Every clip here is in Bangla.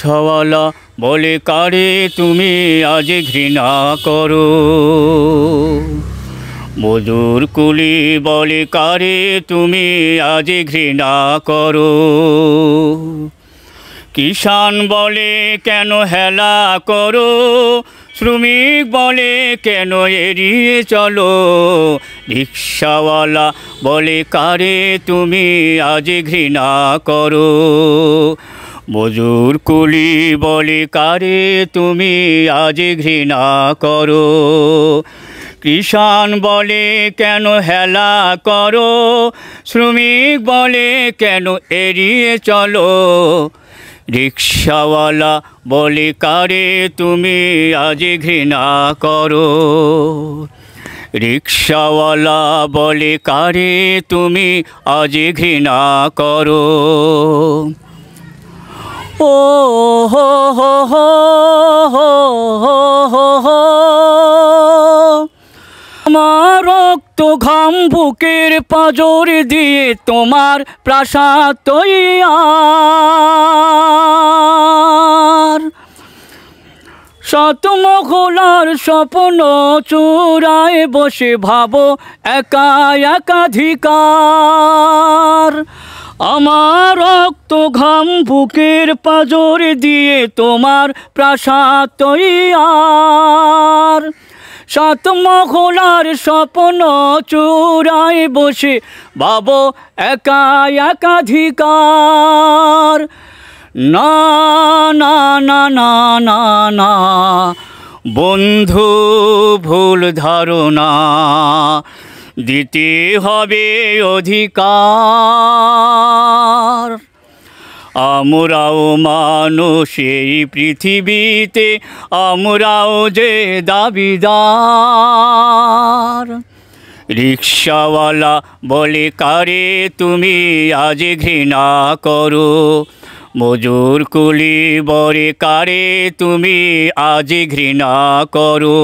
রিক্সাওয়ালা বলে কারে তুমি আজ ঘৃণা করো, মজুর কুলি বলে কারে তুমি আজ ঘৃণা করো, কিষান বলে কেন হেলা করো, শ্রমিক বলে কেন এড়িয়ে চলো, রিক্সাওয়ালা বলে কারে তুমি আজ ঘৃণা করো, মজুর কুলি বলে কারে তুমি আজ ঘৃণা করো, কিষান বলে কেন হেলা করো, শ্রমিক বলে কেন এড়িয়ে চলো, রিক্সাওয়ালা বলে কারে তুমি আজ ঘৃণা করো, রিক্সাওয়ালা বলে কারে তুমি আজ ঘৃণা করো। ও হো হো হো হো হো হো, আমার রক্ত ঘাম বুকের পাঁজর দিয়ে তোমার প্রাসাদ তৈয়ার, শত মহলার স্বপ্ন চূড়ায় বসে ভাবো একা একাধিকার, আমার রক্ত ঘাম বুকের পাঁজর দিয়ে তোমার প্রাসাদ তৈয়ার, সাত মহলার স্বপ্ন চূড়ায় বসে ভাবো একা একাধিকার, না না না না না না বন্ধু ভুল ধারণা, দিতে হবে অধিকার, আমরাও মানুষ এই পৃথিবীতে, আমরাও যে দাবিদার, রিক্সাওয়ালা বলে কারে তুমি আজ ঘৃণা করো, মজুর কুলি বলে কারে তুমি আজ ঘৃণা করো,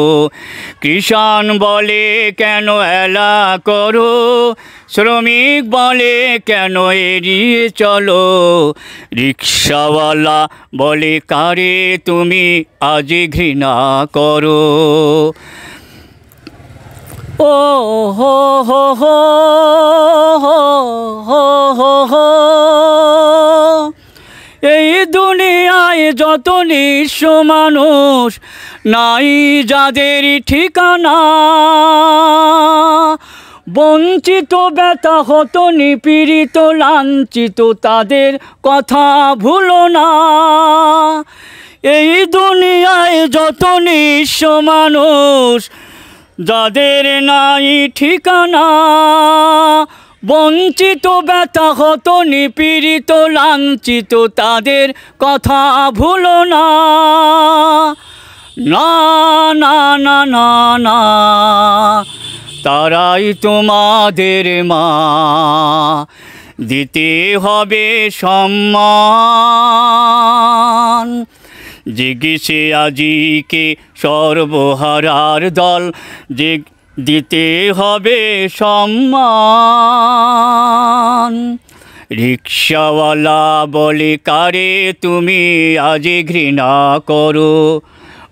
কিষান বলে কেন হেলা করো, শ্রমিক বলে কেন এড়িয়ে চলো, রিক্সাওয়ালা বলে কারে তুমি আজ ঘৃণা করো। ও হো হো হো হো হো হো হো, এই দুনিয়ায় যত নিঃস্ব মানুষ, নাই যাদের ঠিকানা, বঞ্চিত ব্যথাহত নিপীড়িত লাঞ্ছিত তাদের কথা ভুলো না, এই দুনিয়ায় যত নিঃস্ব মানুষ, যাদের নাই ঠিকানা, বঞ্চিত ব্যথাহত নিপীড়িত লাঞ্ছিত তাদের কথা ভুলো না, না না না না না তারাই তোমাদের মা, দিতে হবে সম্মান, জিজ্ঞেসে আজিকে সর্বহারার দল, যে দিতে হবে সম্মান, রিক্সাওয়ালা বলে কারে তুমি আজ ঘৃণা করো,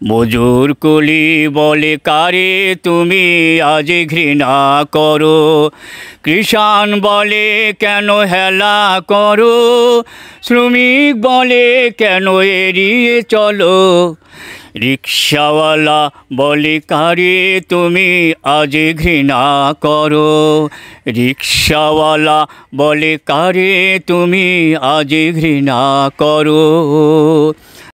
মজুর কুলি বলে কারে তুমি আজ ঘৃণা করো, কিষান বলে কেন হেলা করো, শ্রমিক বলে কেন এড়িয়ে চলো, রিক্সাওয়ালা বলে কারে তুমি আজ ঘৃণা করো, রিক্সাওয়ালা বলে কারে তুমি আজ ঘৃণা করো।